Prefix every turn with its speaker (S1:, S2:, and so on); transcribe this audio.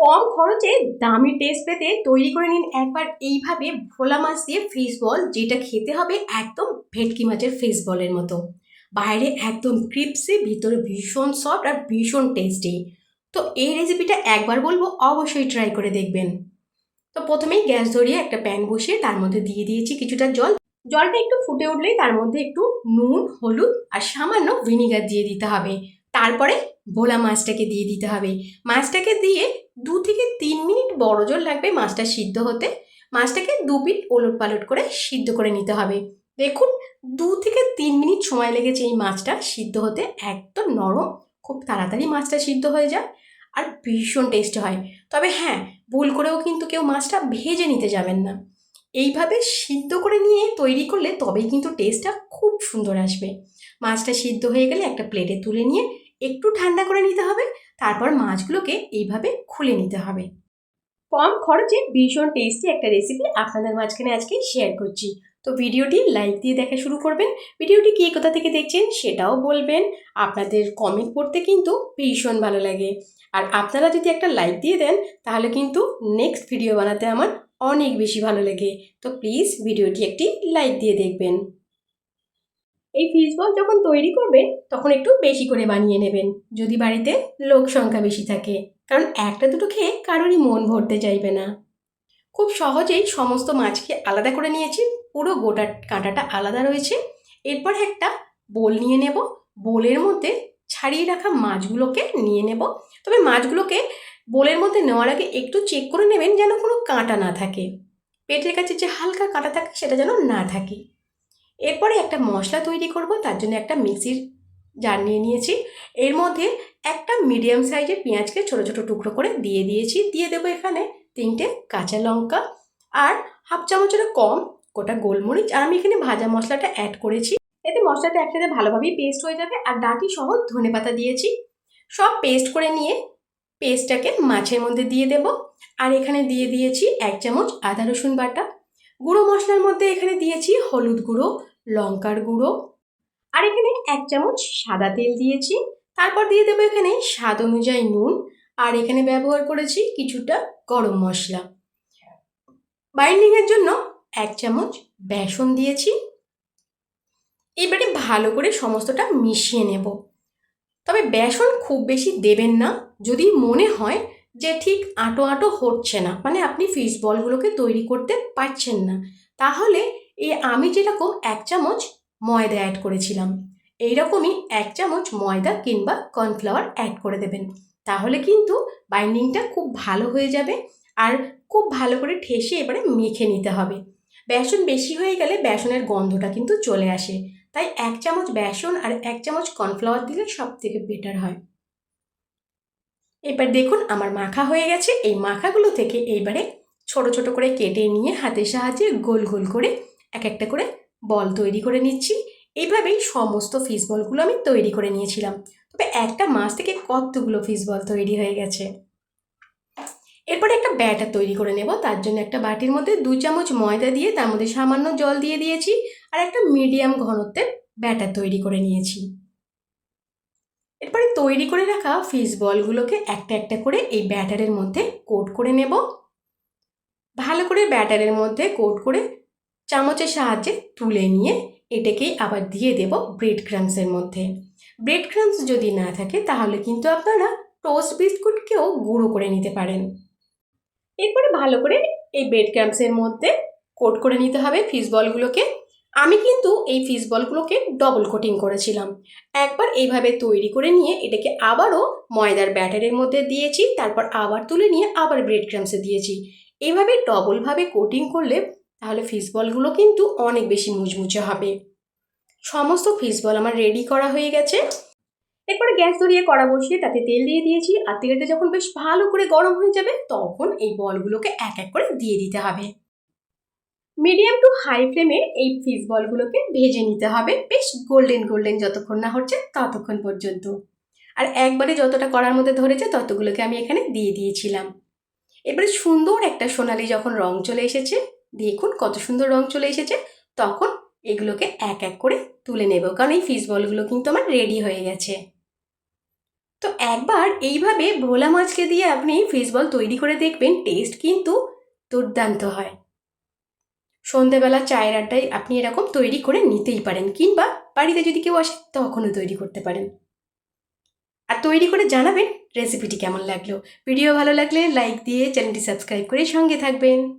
S1: কম খরচে দামি টেস্ট পেতে তৈরি করে নিন একবার এইভাবে ভোলা মাছ দিয়ে ফিশ বল, যেটা খেতে হবে একদম ভেটকি মাছের ফিশ বলের মতো। বাইরে একদম ক্রিপসি, ভিতরে ভীষণ সফট আর ভীষণ টেস্টি। তো এই রেসিপিটা একবার বলবো অবশ্যই ট্রাই করে দেখবেন। তো প্রথমেই গ্যাস ধরিয়ে একটা প্যান বসিয়ে তার মধ্যে দিয়ে দিয়েছি কিছুটা জল। জলটা একটু ফুটে উঠলেই তার মধ্যে একটু নুন, হলুদ আর সামান্য ভিনিগার দিয়ে দিতে হবে। তারপরে ভোলা মাছটাকে দিয়ে দিতে হবে। মাছটাকে দিয়ে 2 থেকে 3 মিনিট বড় জোর লাগবে মাছটা সিদ্ধ হতে। মাছটাকে 2 পিঠ ওলট পালট করে সিদ্ধ করে নিতে হবে। দেখুন, 2 থেকে 3 মিনিট সময় লেগেছে এই মাছটা সিদ্ধ হতে। একদম নরম, খুব তাড়াতাড়ি মাছটা সিদ্ধ হয়ে যায় আর ভীষণ টেস্ট হয়। তবে হ্যাঁ, ভুল করেও কিন্তু কেউ মাছটা ভেজে নিতে যাবেন না। এইভাবে সিদ্ধ করে নিয়ে তৈরি করলে তবেই কিন্তু টেস্টটা খুব সুন্দর আসবে। মাছটা সিদ্ধ হয়ে গেলে একটা প্লেটে তুলে নিয়ে একটু ঠান্ডা করে নিতে হবে। তারপর মাছগুলোকে এইভাবে খুলে নিতে হবে। কম খরচে ভীষণ টেস্টি একটা রেসিপি আপনাদের মাঝখানে আজকে শেয়ার করছি। তো ভিডিওটি লাইক দিয়ে দেখা শুরু করবেন। ভিডিওটি কে কোথা থেকে দেখছেন সেটাও বলবেন। আপনাদের কমেন্ট পড়তে কিন্তু ভীষণ ভালো লাগে। আর আপনারা যদি একটা লাইক দিয়ে দেন তাহলে কিন্তু নেক্সট ভিডিও বানাতে আমার অনেক বেশি ভালো লাগে। তো প্লিজ ভিডিওটি একটি লাইক দিয়ে দেখবেন। এই ফিশ বল যখন তৈরি করবেন তখন একটু বেশি করে বানিয়ে নেবেন, যদি বাড়িতে লোক সংখ্যা বেশি থাকে, কারণ একটা দুটো খেয়ে কারোরই মন ভরতে চাইবে না। খুব সহজেই সমস্ত মাছকে আলাদা করে নিয়েছি, পুরো গোটা কাঁটাটা আলাদা রয়েছে। এরপর একটা বোল নিয়ে নেব। বোলের মধ্যে ছাড়িয়ে রাখা মাছগুলোকে নিয়ে নেব। তবে মাছগুলোকে বোলের মধ্যে নেওয়ার আগে একটু চেক করে নেবেন যেন কোনো কাঁটা না থাকে। পেটের কাছে যে হালকা কাঁটা থাকে সেটা যেন না থাকে। এরপরে একটা মশলা তৈরি করব, তার জন্য একটা মিক্সির জার নিয়ে নিয়েছি। এর মধ্যে একটা মিডিয়াম সাইজের পেঁয়াজকে ছোট ছোট টুকরো করে দিয়ে দিয়েছি। দিয়ে দেবো এখানে 3টে কাঁচা লঙ্কা আর হাফ চামচেরও কম গোটা গোলমরিচ। আর আমি এখানে ভাজা মশলাটা অ্যাড করেছি, এতে মশলাটা একসাথে ভালোভাবেই পেস্ট হয়ে যাবে। আর ডাঁটি সহ ধনেপাতা দিয়েছি। সব পেস্ট করে নিয়ে পেস্টটাকে মাছের মধ্যে দিয়ে দেব। আর এখানে দিয়ে দিয়েছি 1 চামচ আদা রসুন বাটা। গুঁড়ো মশলার মধ্যে এখানে দিয়েছি হলুদ গুঁড়ো, লঙ্কার গুঁড়ো, আর এখানে 1 চামচ সাদা তেল দিয়েছি। তারপর দিয়ে দেবো এখানে স্বাদ অনুযায়ী নুন। আর এখানে ব্যবহার করেছি কিছুটা গরম মশলা। বাইন্ডিংয়ের জন্য 1 চামচ বেসন দিয়েছি। এবারে ভালো করে সমস্তটা মিশিয়ে নেব। তবে বেসন খুব বেশি দেবেন না। যদি মনে হয় যে ঠিক আঁটো আঁটো হচ্ছে না, মানে আপনি ফিশ বলগুলোকে তৈরি করতে পারছেন না, তাহলে আমি যেরকম 1 চামচ ময়দা অ্যাড করেছিলাম, এইরকমই 1 চামচ ময়দা কিংবা কর্নফ্লাওয়ার অ্যাড করে দেবেন। তাহলে কিন্তু বাইন্ডিংটা খুব ভালো হয়ে যাবে। আর খুব ভালো করে ঠেসে এবারে মেখে নিতে হবে। বেসন বেশি হয়ে গেলে বেসনের গন্ধটা কিন্তু চলে আসে। তাই 1 চামচ বেসন আর 1 চামচ কর্নফ্লাওয়ার দিলে সব থেকে বেটার হয়। এবার দেখুন আমার মাখা হয়ে গেছে। এই মাখাগুলো থেকে এইবারে ছোট ছোট করে কেটে নিয়ে হাতের সাহায্যে গোল গোল করে এক একটা করে বল তৈরি করে নিচ্ছি। এইভাবেই সমস্ত ফিশ বলগুলো আমি তৈরি করে নিয়েছিলাম। তবে একটা মাছ থেকে কতগুলো ফিশ বল তৈরি হয়ে গেছে। এরপরে একটা ব্যাটার তৈরি করে নেব। তার জন্য একটা বাটির মধ্যে 2 চামচ ময়দা দিয়ে তার মধ্যে সামান্য জল দিয়ে দিয়েছি। আর একটা মিডিয়াম ঘনত্বের ব্যাটার তৈরি করে নিয়েছি। এরপরে তৈরি করে রাখা ফিশ বলগুলোকে একটা একটা করে এই ব্যাটারের মধ্যে কোট করে নেব। ভালো করে ব্যাটারের মধ্যে কোট করে চামচের সাহায্যে তুলে নিয়ে এটাকেই আবার দিয়ে দেব ব্রেড ক্রাম্বসের মধ্যে। ব্রেড ক্রাম্বস যদি না থাকে তাহলে কিন্তু আপনারা টোস্ট বিস্কুটকেও গুঁড়ো করে নিতে পারেন। এরপরে ভালো করে এই ব্রেড ক্রাম্বসের মধ্যে কোট করে নিতে হবে ফিশ বলগুলোকে। আমি কিন্তু এই ফিশ বলগুলোকে ডবল কোটিং করেছিলাম। একবার এইভাবে তৈরি করে নিয়ে এটাকে আবারও ময়দার ব্যাটারের মধ্যে দিয়েছি, তারপর আবার তুলে নিয়ে আবার ব্রেড ক্রাম্বসে দিয়েছি। এইভাবে ডবলভাবে কোটিং করলে তাহলে ফিশ বলগুলো কিন্তু অনেক বেশি মুচমুচে হবে। সমস্ত ফিশ বল আমার রেডি করা হয়ে গেছে। এরপরে গ্যাস ধরিয়ে কড়া বসিয়ে তাতে তেল দিয়ে দিয়েছি। আর তেলটা যখন বেশ ভালো করে গরম হয়ে যাবে তখন এই বলগুলোকে এক এক করে দিয়ে দিতে হবে। মিডিয়াম টু হাই ফ্লেমে এই ফিশ বলগুলোকে ভেজে নিতে হবে, বেশ গোল্ডেন গোল্ডেন যতক্ষণ না হচ্ছে ততক্ষণ পর্যন্ত। আর একবারে যতটা কড়ার মধ্যে ধরেছে ততগুলোকে আমি এখানে দিয়ে দিয়েছিলাম। এবারে সুন্দর একটা সোনালি যখন রং চলে এসেছে, দেখুন কত সুন্দর রং চলে এসেছে, তখন এগুলোকে এক এক করে তুলে নেব, কারণ এই ফিশ বলগুলো কিন্তু আমার রেডি হয়ে গেছে। তো একবার এইভাবে ভোলা মাছকে দিয়ে আপনি ফিশ বল তৈরি করে দেখবেন, টেস্ট কিন্তু দুর্দান্ত হয়। সন্ধেবেলা চায়ের আড্ডায় আপনি এরকম তৈরি করে নিতেই পারেন, কিংবা বাড়িতে যদি কেউ আসে তখনও তৈরি করতে পারেন। আর তৈরি করে জানাবেন রেসিপিটি কেমন লাগলো। ভিডিও ভালো লাগলে লাইক দিয়ে চ্যানেলটি সাবস্ক্রাইব করে সঙ্গে থাকবেন।